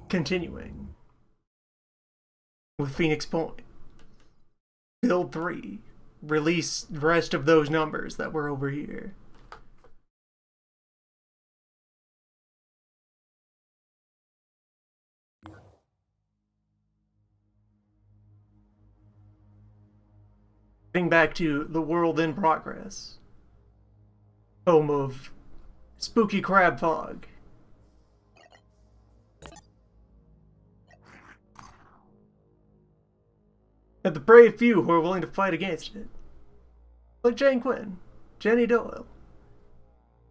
Continuing with Phoenix Point. Build 3. Release the rest of those numbers that were over here. Getting back to the world in progress. Home of Spooky Crab Fog. And the brave few who are willing to fight against it. Like Jane Quinn, Jenny Doyle.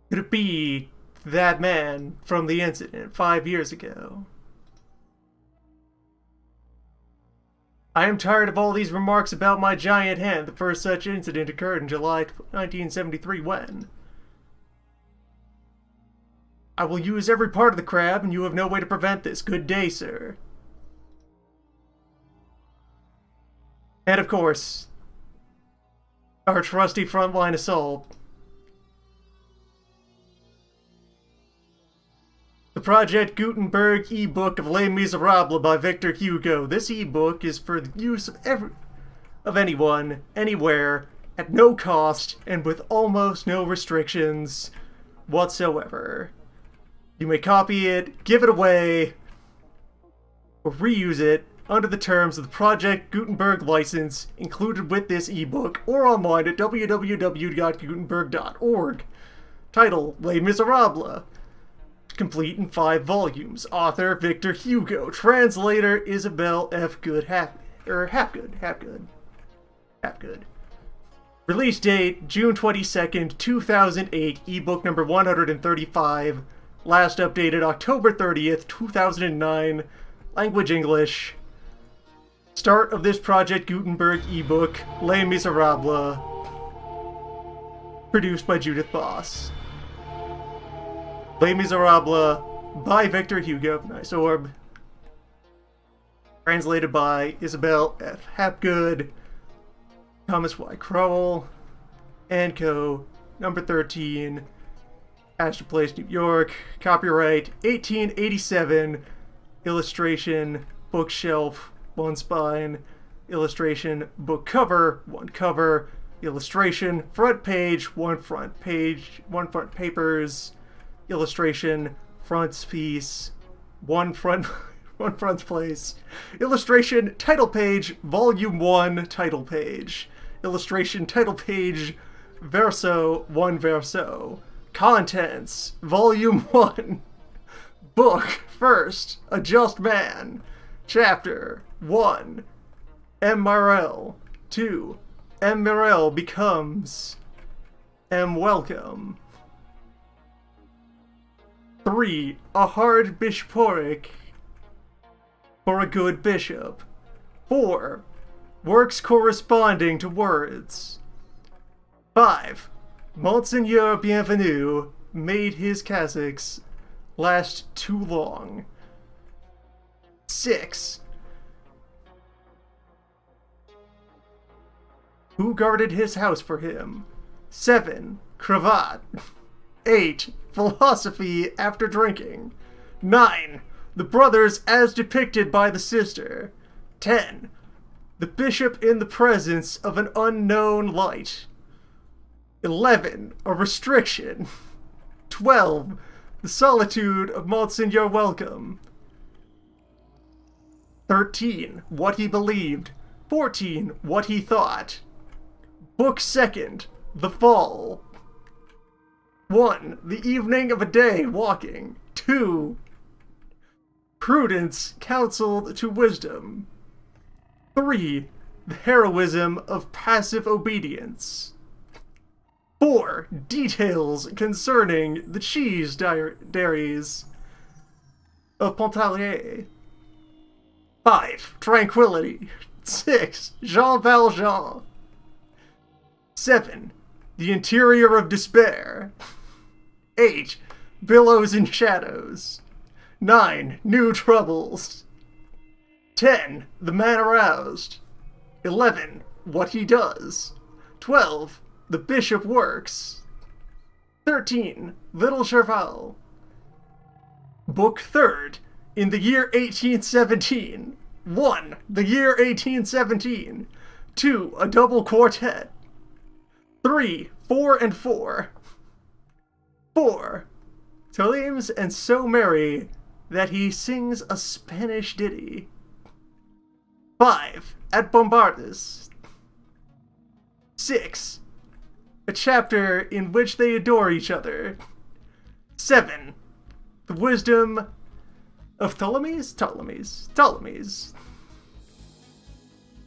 Could it be that man from the incident 5 years ago? I am tired of all these remarks about my giant hand. The first such incident occurred in July 1973 when... I will use every part of the crab, and you have no way to prevent this. Good day, sir. And of course, our trusty frontline assault. The Project Gutenberg ebook of Les Miserables by Victor Hugo. This ebook is for the use of anyone, anywhere, at no cost, and with almost no restrictions whatsoever. You may copy it, give it away, or reuse it under the terms of the Project Gutenberg license included with this ebook, or online at www.gutenberg.org. Title: Les Miserables. Complete in 5 volumes. Author: Victor Hugo. Translator: Isabel F. Good Hapgood. Release date: June 22nd, 2008. Ebook number 135. Last updated October 30th, 2009. Language: English. Start of this Project Gutenberg ebook: Les Miserables. Produced by Judith Boss. Les Miserables by Victor Hugo. Nice orb. Translated by Isabel F. Hapgood, Thomas Y. Crowell, and Co. Number 13. Astor Place, New York. Copyright 1887. Illustration: bookshelf, 1 spine. Illustration: book cover, 1 cover. Illustration: front page, 1 front page, 1 front papers. Illustration: frontispiece, 1 front place. Illustration: title page, volume 1 title page. Illustration: title page, verso, 1 verso. Contents: volume 1. Book: first, A Just Man. Chapter 1. M. Morel. 2. M. Morel becomes M. Welcome. 3. A hard bishopric for a good bishop. 4. Works corresponding to words. 5. Monseigneur Bienvenu made his cassocks last too long. 6. Who guarded his house for him? 7. Cravat. 8. Philosophy after drinking. 9. The brothers as depicted by the sister. 10. The bishop in the presence of an unknown light. 11. A restriction. 12. The solitude of Monseigneur Welcome. 13. What he believed. 14. What he thought. Book 2nd. The Fall. 1. The evening of a day walking. 2. Prudence counseled to wisdom. 3. The heroism of passive obedience. 4. Details concerning the cheese dairies of Pontarlier. 5. Tranquility. 6. Jean Valjean. 7. The interior of despair. 8. Billows and shadows. 9. New troubles. 10. The man aroused. 11. What he does. 12. The bishop works. 13. Little Cherval. Book 3rd. in the year 1817. 1. The year 1817. 2. A double quartet. 3. 4 and 4. 4. Telemes and so merry that he sings a Spanish ditty. 5. At Bombardus. 6. A chapter in which they adore each other. 7. The wisdom of Ptolemies.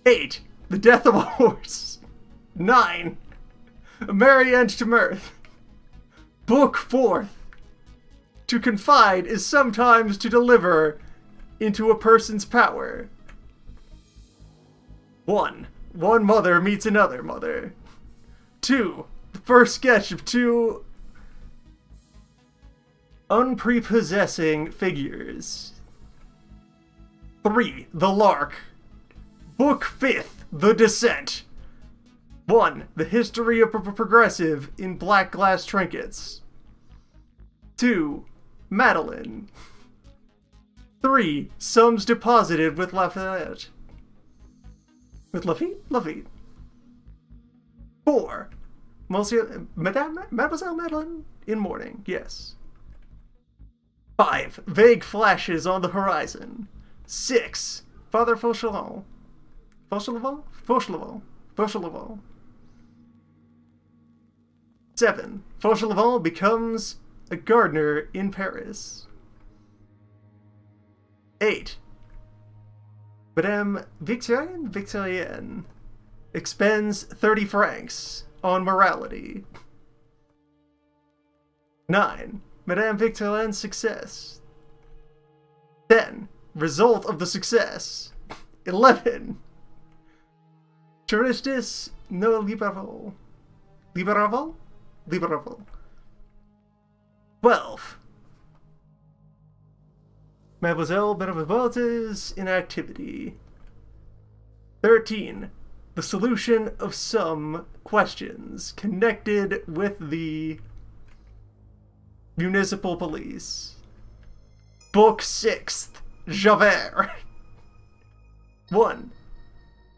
8. The death of a horse. 9. A merry end to mirth. Book 4th. To confide is sometimes to deliver into a person's power. 1. One mother meets another mother. 2. The first sketch of two unprepossessing figures. 3. The Lark. Book 5th. The Descent. 1. The history of progressive in black glass trinkets. 2. Madeline. 3. Sums deposited with Lafayette. With Lafitte? 4. Mademoiselle Madeline in mourning, yes. 5. Vague flashes on the horizon. 6. Father Fauchelevent. 7. Fauchelevent becomes a gardener in Paris. 8. Madame Victorienne expends 30 francs on morality. 9. Madame Victorienne's success. 10. Result of the success. 11. Touristis no liberaval. 12. Mademoiselle Benevolte's inactivity. 13. The solution of some questions connected with the municipal police. Book 6th. Javert. 1.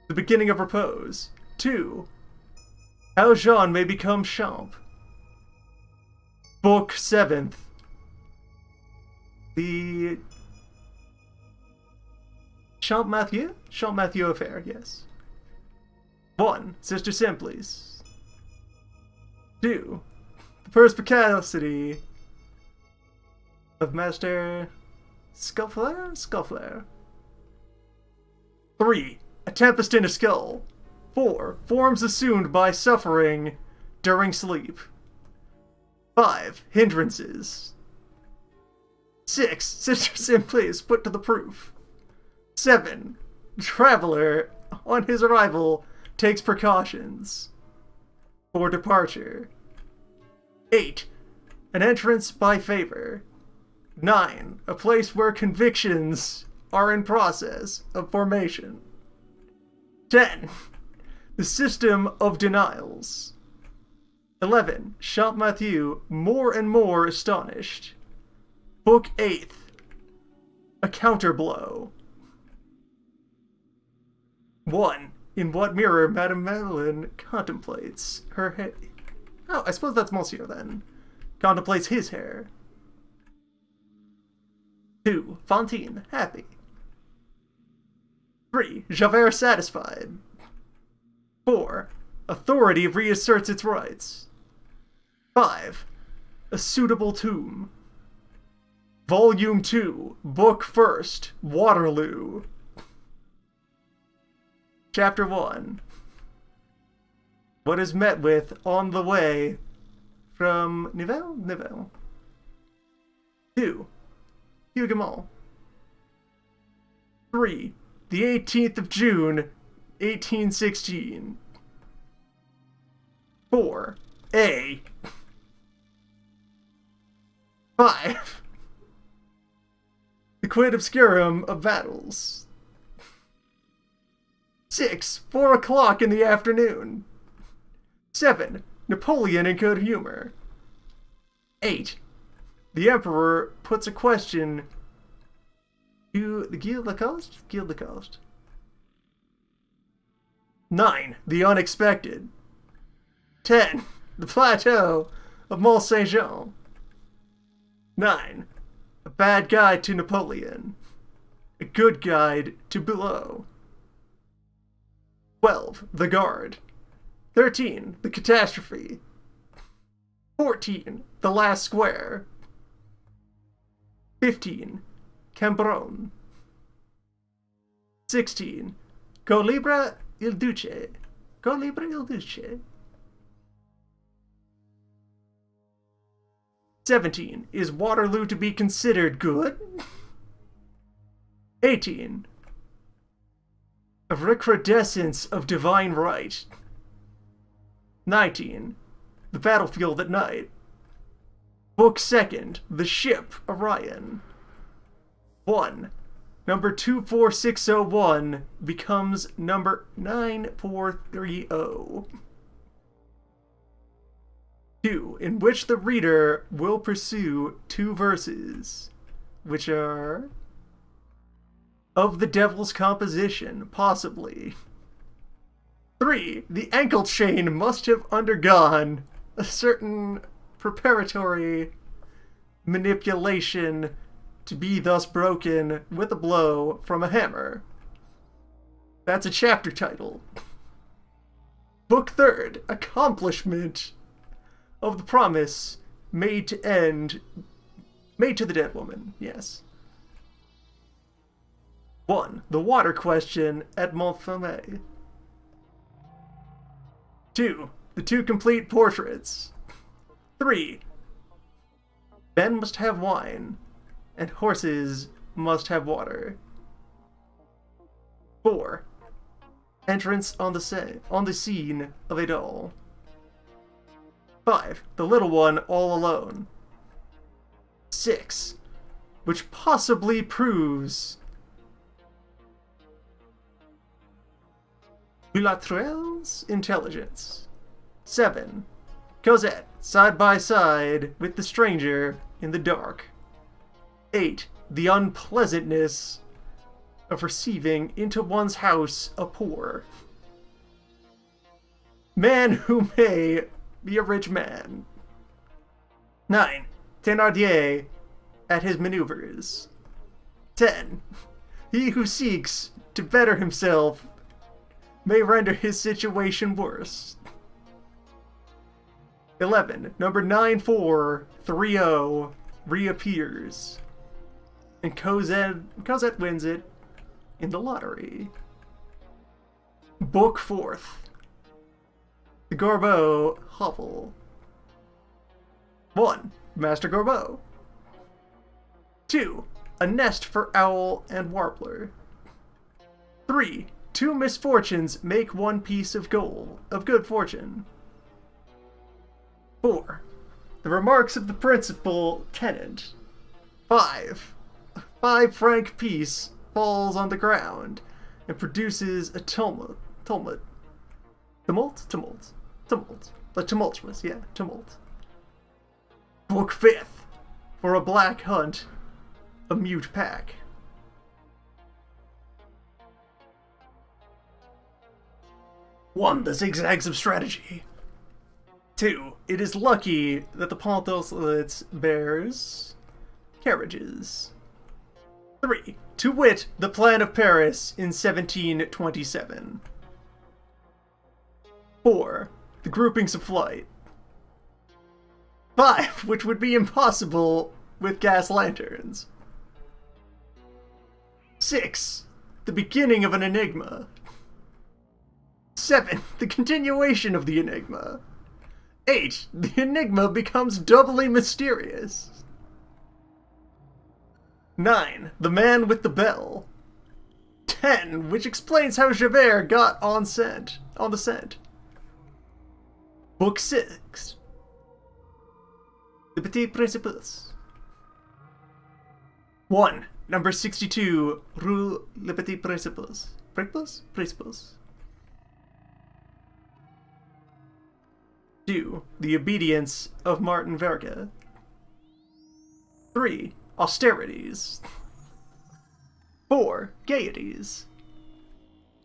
The beginning of repose. 2. How Jean may become Champ. Book 7th. The Champmathieu affair, yes. 1. Sister Simplice. 2. The perspicacity of Master Scuffler. 3. A tempest in a skull. 4. Forms assumed by suffering during sleep. 5. Hindrances. 6. Sister Simplice put to the proof. 7. Traveler, on his arrival, takes precautions for departure. 8. An entrance by favor. 9. A place where convictions are in process of formation. 10. The system of denials. 11. Champmathieu more and more astonished. Book 8th. A counterblow. 1. In what mirror Madame Madeline contemplates her hair. Oh, I suppose that's Monsieur then. Contemplates his hair. 2. Fantine, happy. 3. Javert satisfied. 4. Authority reasserts its rights. 5. A suitable tomb. Volume 2, Book 1st, Waterloo. Chapter 1. What is met with on the way from Nivelle. 2. Huguemont. 3. The 18th of June, 1816. 4. A. 5. The Quid Obscurum of Battles. 6. 4 o'clock in the afternoon. 7. Napoleon in good humor. 8. The Emperor puts a question 2. The Guild Lacoste? Guild Lacoste. 9. The Unexpected. 10. The Plateau of Mont Saint-Jean. 9. A Bad Guide to Napoleon. A Good Guide to Below. 12. The Guard. 13. The Catastrophe. 14. The Last Square. 15. Cambronne. 16. Colibra il Duce. Colibra il Duce. 17. Is Waterloo to be considered good? 18. A recrudescence of divine right. 19. The Battlefield at Night. Book 2nd. The Ship Orion. 1. Number 24601 becomes number 9430. 2. In which the reader will pursue 2 verses, which are of the devil's composition, possibly. 3. The ankle chain must have undergone a certain preparatory manipulation to be thus broken with a blow from a hammer. That's a chapter title. Book 3rd, Accomplishment of the Promise made to the dead woman, yes. 1. The Water Question at Montfermeil. 2. The 2 complete portraits. 3. Men must have wine, and horses must have water. 4. Entrance on the scene of a doll. 5. The little one all alone. 6. Which possibly proves Boulatruelle's intelligence. 7. Cosette, side by side with the stranger in the dark. 8. The unpleasantness of receiving into one's house a poor man who may be a rich man. 9. Thénardier at his maneuvers. 10. He who seeks to better himself may render his situation worse. 11. Number 9430 reappears, and Cosette wins it in the lottery. Book 4th. The Gorbeau Hovel. 1. Master Gorbeau. 2. A nest for owl and warbler. 3. 2 misfortunes make 1 piece of good fortune. 4. The remarks of the principal tenant. 5. A 5-franc piece falls on the ground and produces a tumult. Like tumultuous, yeah, tumult. Book 5th. For a black hunt, a mute pack. 1. The zigzags of strategy. 2. It is lucky that the Pont d'Austerlitz bears carriages. 3. To wit, the Plan of Paris in 1727. 4. The groupings of flight. 5. Which would be impossible with gas lanterns. 6. The beginning of an enigma. 7. The continuation of the enigma. 8. The enigma becomes doubly mysterious. 9. The man with the bell. 10. Which explains how Javert got on the scent. Book 6. The Petit Principes. 1. Number 62, Rue Le Petit Principes. Principes. 2. The Obedience of Martin Verga. 3. Austerities. 4. Gaieties.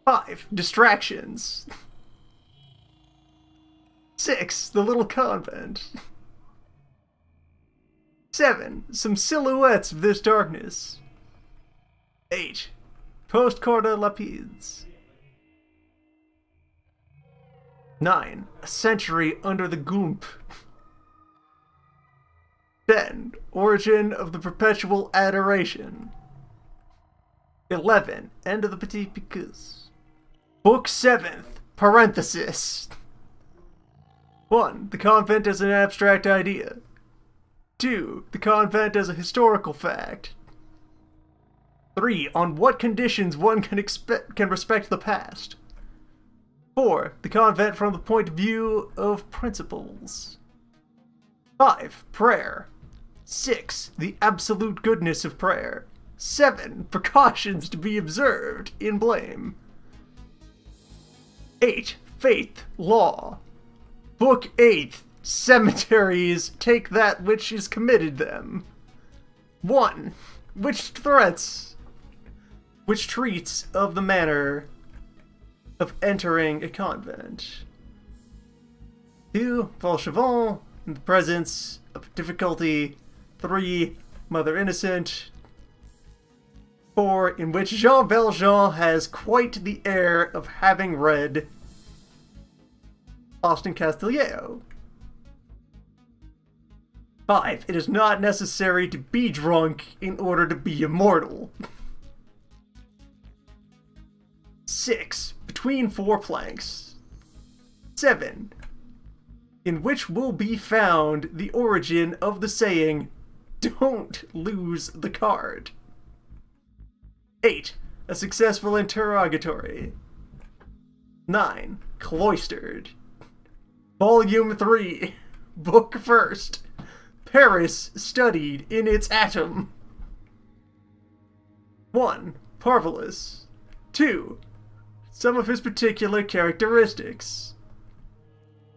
5. Distractions. 6. The Little Convent. 7. Some silhouettes of this darkness. 8. Postcorda Lapides. 9. A Century Under the Goomp. 10. Origin of the Perpetual Adoration. 11. End of the Petit Picus. Book 7th. Parenthesis. 1. The convent as an abstract idea. 2. The convent as a historical fact. 3. On what conditions one can respect the past. 4. The convent from the point of view of principles. 5. Prayer. 6. The absolute goodness of prayer. 7. Precautions to be observed in blame. 8. Faith. Law. Book 8th. Cemeteries take that which is committed them. 1. Which treats of the manner of entering a convent. 2. Fauchelevent, in the presence of difficulty. 3. Mother Innocent. 4. In which Jean Valjean has quite the air of having read Austin Castillejo. 5. It is not necessary to be drunk in order to be immortal. 6. Between four planks. 7. In which will be found the origin of the saying, "Don't lose the card." 8. A successful interrogatory. 9. Cloistered. Volume 3. Book 1st. Paris studied in its atom. 1. Parvulus. 2. Some of his particular characteristics.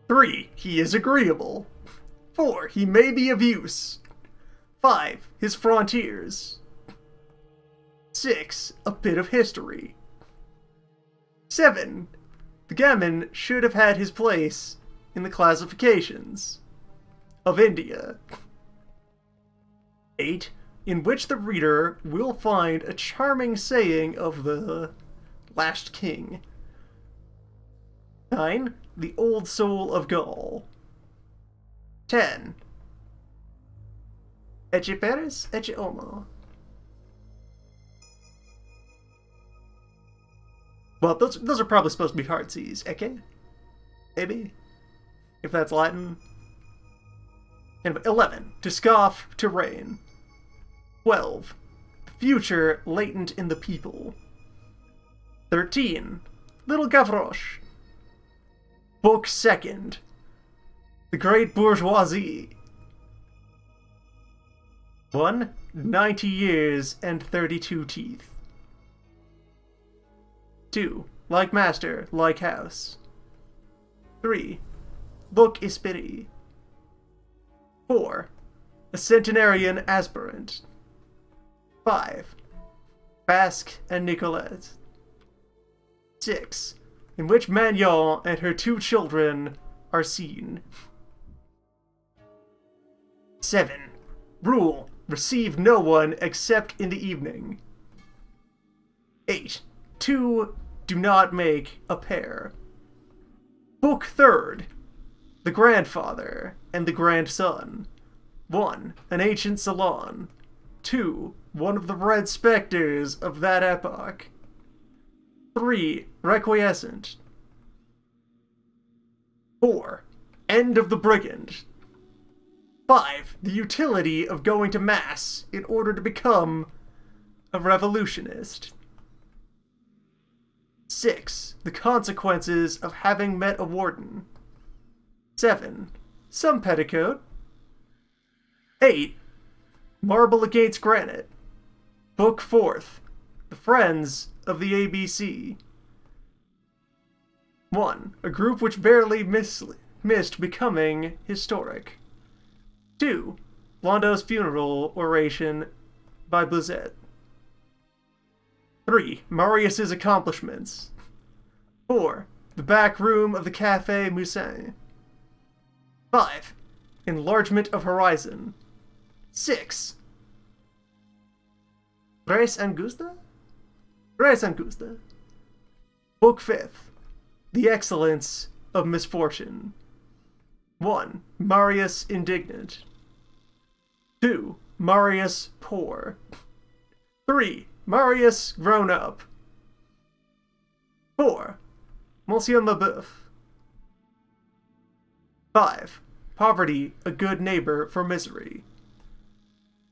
3. He is agreeable. 4. He may be of use. 5. His frontiers. 6. A bit of history. 7. The gamin should have had his place in the classifications of India. 8. In which the reader will find a charming saying of the last king. 9. The old soul of Gaul. 10. Ecce Paris, ecce homo. Well, those are probably supposed to be heartsease. Ecce? Maybe? If that's Latin. And 11. To scoff, to reign. 12. The future latent in the people. 13. Little Gavroche. Book 2nd. The Great Bourgeoisie. 1. 90 years and 32 teeth. 2. Like master, like house. 3. Book Esprit. 4. A centenarian aspirant. 5. Basque and Nicolette. 6. In which Magnon and her 2 children are seen. 7. Rule. Receive no one except in the evening. 8. 2. Do not make a pair. Book 3rd. The Grandfather and the Grandson. 1. An ancient salon. 2. One of the red specters of that epoch. 3. Requiescent. 4. End of the Brigand. 5. The utility of going to Mass in order to become a revolutionist. 6. The consequences of having met a warden. 7. Some petticoat. 8. Marble against granite. Book 4th. The Friends of the ABC. 1. A group which barely missed becoming historic. 2. Blondau's funeral oration by Blizet. 3. Marius's accomplishments. 4. The back room of the Café Musain. 5. Enlargement of horizon. 6. Res Angusta? Res Angusta. Book 5th. The excellence of misfortune. 1. Marius indignant. 2. Marius poor. 3. Marius grown up. 4. Monsieur Mabeuf. 5. Poverty, a good neighbor for misery.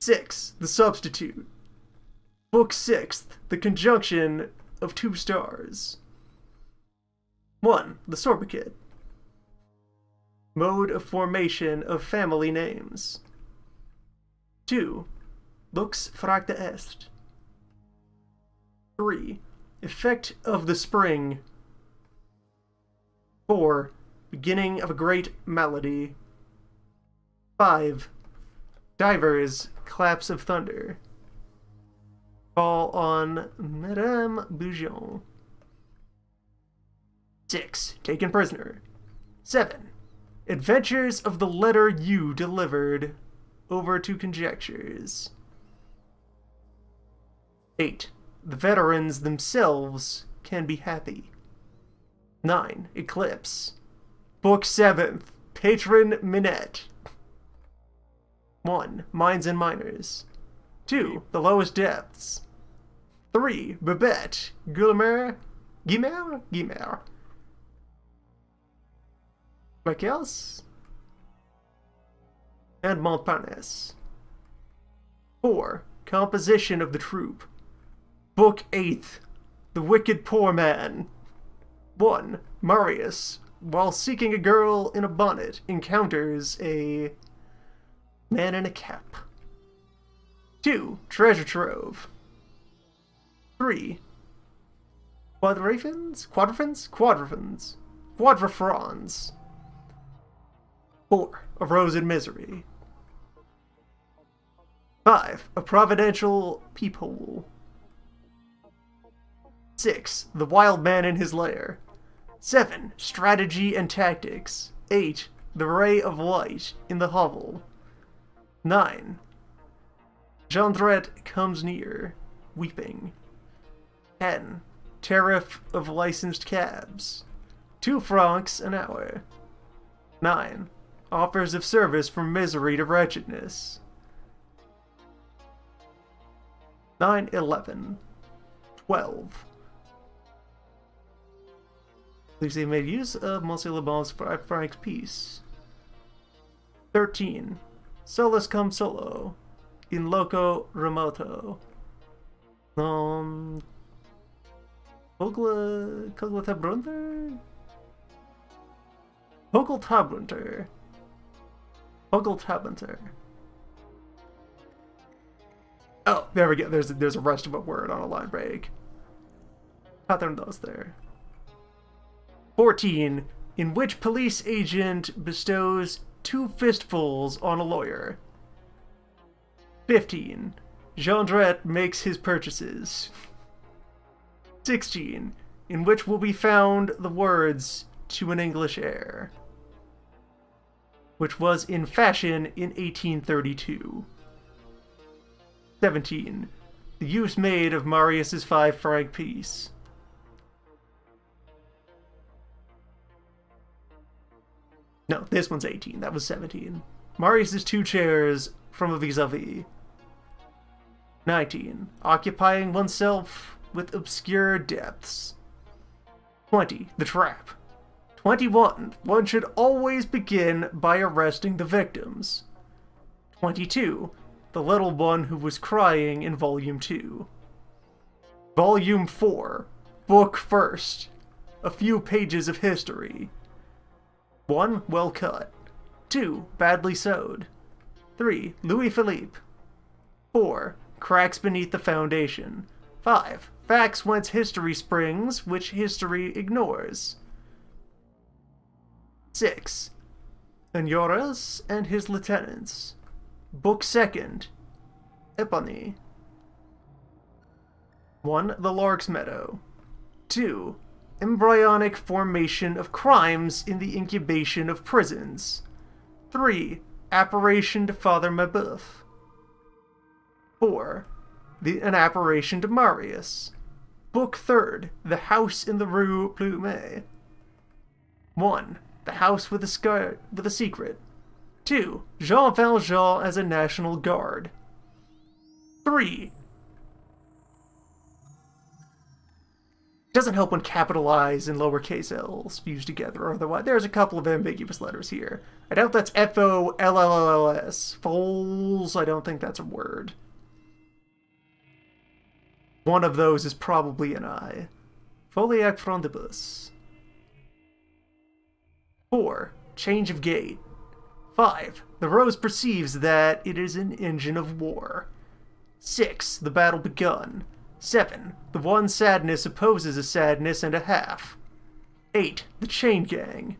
6. The substitute. Book 6th. The conjunction of 2 stars. 1. The sobriquet. Mode of formation of family names. 2. Lux fracta est. 3. Effect of the spring. 4. Beginning of a great malady. 5. Divers, claps of thunder. Fall on Madame Bouillon. 6. Taken prisoner. 7. Adventures of the letter U delivered over to conjectures. 8. The veterans themselves can be happy. 9. Eclipse. Book 7th. Patron Minette. 1. Mines and Miners. 2. The Lowest Depths. 3. Babette. Guillemard. Guimard. Michaels. And Montparnasse. 4. Composition of the Troupe. Book 8th. The Wicked Poor Man. 1. Marius, while seeking a girl in a bonnet, encounters a man in a cap. 2. Treasure Trove. 3. Quadrifrons. 4. A Rose in Misery. 5. A Providential Peephole. 6. The Wild Man in His Lair. 7. Strategy and Tactics. 8. The Ray of Light in the Hovel. 9. Jondrette comes near, weeping. 10. Tariff of licensed cabs. 2 francs an hour. 9. Offers of service from misery to wretchedness. 9, 11. 12. Lucy made use of Monsieur Le Bon's 5 francs piece. 13. Solus cum solo. In loco remoto. Hogeltabrunter? Hogeltabrunter. Oh, there we go. There's a rest of a word on a line break. Pattern those there. 14. In which police agent bestows 2 fistfuls on a lawyer. 15. Jondrette makes his purchases. 16. In which will be found the words "to an English air," which was in fashion in 1832. 17. The use made of Marius's 5 franc piece. No, this one's 18. That was 17. Marius's 2 chairs from a vis-a-vis. 19. Occupying oneself with obscure depths. 20. The trap. 21. One should always begin by arresting the victims. 22. The little one who was crying in Volume 2. Volume 4. Book 1st. A few pages of history. 1. Well cut. 2. Badly sewed. 3. Louis Philippe. 4. Cracks beneath the foundation. 5. Facts whence history springs, which history ignores. 6. Enjolras and his lieutenants. Book 2nd. Epony. 1. The Lark's Meadow. 2. Embryonic formation of crimes in the incubation of prisons. 3. Apparition to Father Mabeuf. 4. An apparition to Marius. Book 3rd. The House in the Rue Plumet. 1. The House with a Secret. 2. Jean Valjean as a National Guard. 3. Doesn't help when capitalized and lowercase l's fused together, otherwise there's a couple of ambiguous letters here. I doubt that's F-O-L-L-L-S. Foles, I don't think that's a word. One of those is probably an I. Foliac Frondibus. 4. Change of gait. 5. The rose perceives that it is an engine of war. 6. The battle begun. 7. The one sadness opposes a sadness and a half. 8. The chain gang.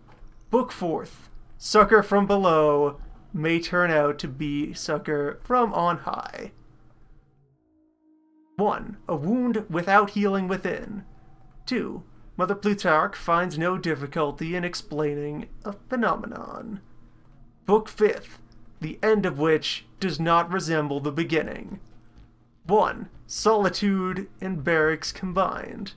Book 4th. Succor from below may turn out to be succor from on high. 1. A wound without healing within. 2. Mother Plutarch finds no difficulty in explaining a phenomenon. Book 5th. The end of which does not resemble the beginning. 1. Solitude and barracks combined.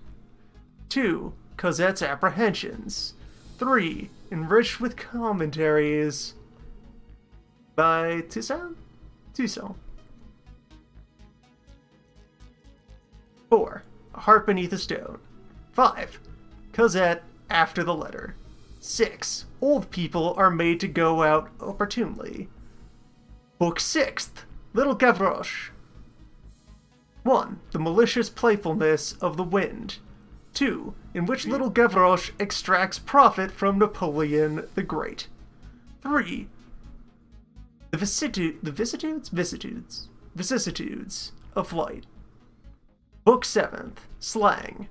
2. Cosette's apprehensions. 3. Enriched with commentaries by Toussaint? 4. A Heart Beneath a Stone. 5. Cosette after the letter. 6. Old people are made to go out opportunely. Book 6th. Little Gavroche. 1. The malicious playfulness of the wind. 2. In which little Gavroche extracts profit from Napoleon the Great. 3. The vicissitudes of flight. Book 7th. Slang.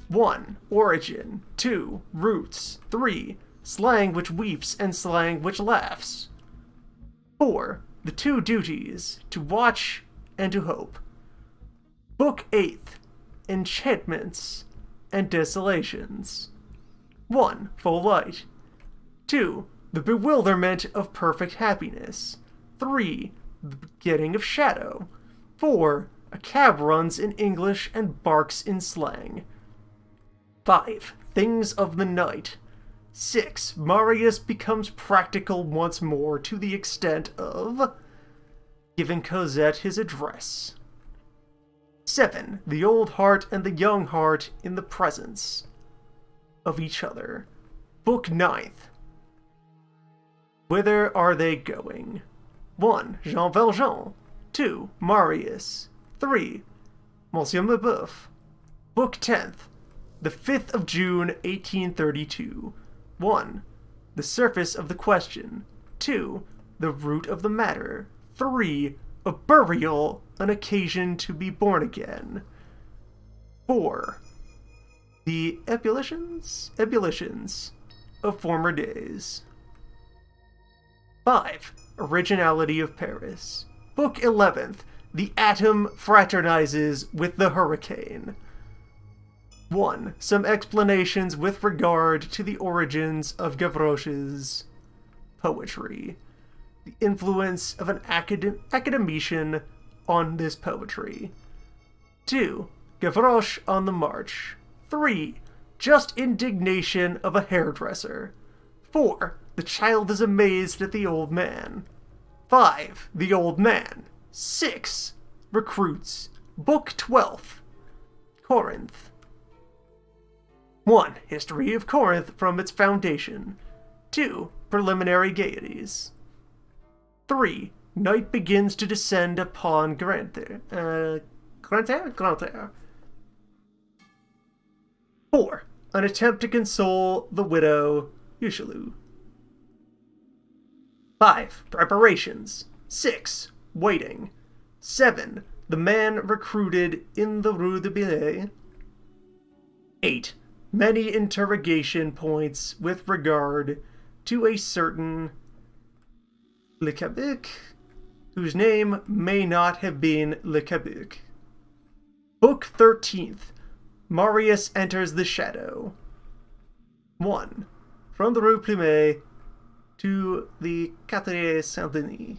1. Origin. 2. Roots. 3. Slang which weeps and slang which laughs. 4. The two duties, to watch and to hope. Book 8th. Enchantments and Desolations. 1. Full light. 2. The bewilderment of perfect happiness. 3. The beginning of shadow. 4. A cab runs in English and barks in slang. 5. Things of the night. 6. Marius becomes practical once more to the extent of giving Cosette his address. 7. The old heart and the young heart in the presence of each other. Book 9th. Whither are they going? 1. Jean Valjean. 2. Marius. 3. Monsieur Mabeuf. Book 10th. The 5th of June, 1832. 1. The surface of the question. 2. The root of the matter. 3. A burial, an occasion to be born again. 4. The ebullitions of former days. 5. Originality of Paris. Book 11th. The atom fraternizes with the hurricane. 1. Some explanations with regard to the origins of Gavroche's poetry. The influence of an academician on this poetry. 2. Gavroche on the march. 3. Just indignation of a hairdresser. 4. The child is amazed at the old man. 5. The old man. 6. Recruits. Book 12th. Corinth. 1. History of Corinth from its foundation. 2. Preliminary gaieties. 3. Night begins to descend upon Grantaire. 4. An attempt to console the widow Hucheloup. 5. Preparations. 6. Waiting. 7. The man recruited in the Rue de Billet. 8. Many interrogation points with regard to a certain Le Cabuc, whose name may not have been Le Cabuc. Book 13th. Marius enters the shadow. 1. From the Rue Plumet to the Quartier Saint-Denis.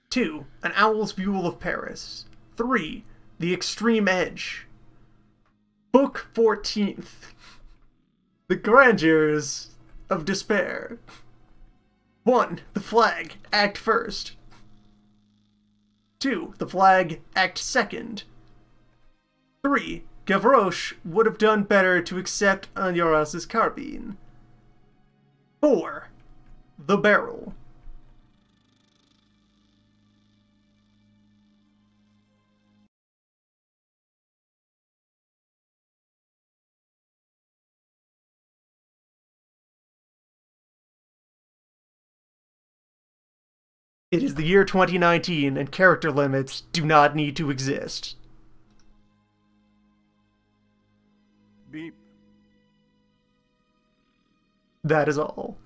2. An Owl's View of Paris. 3. The Extreme Edge. Book 14th. The Grandeurs of Despair. 1. The Flag, Act 1st. 2. The Flag, Act 2nd. 3. Gavroche would have done better to accept Enjolras' carbine. 4. The Barrel. It is the year 2019, and character limits do not need to exist. Beep. That is all.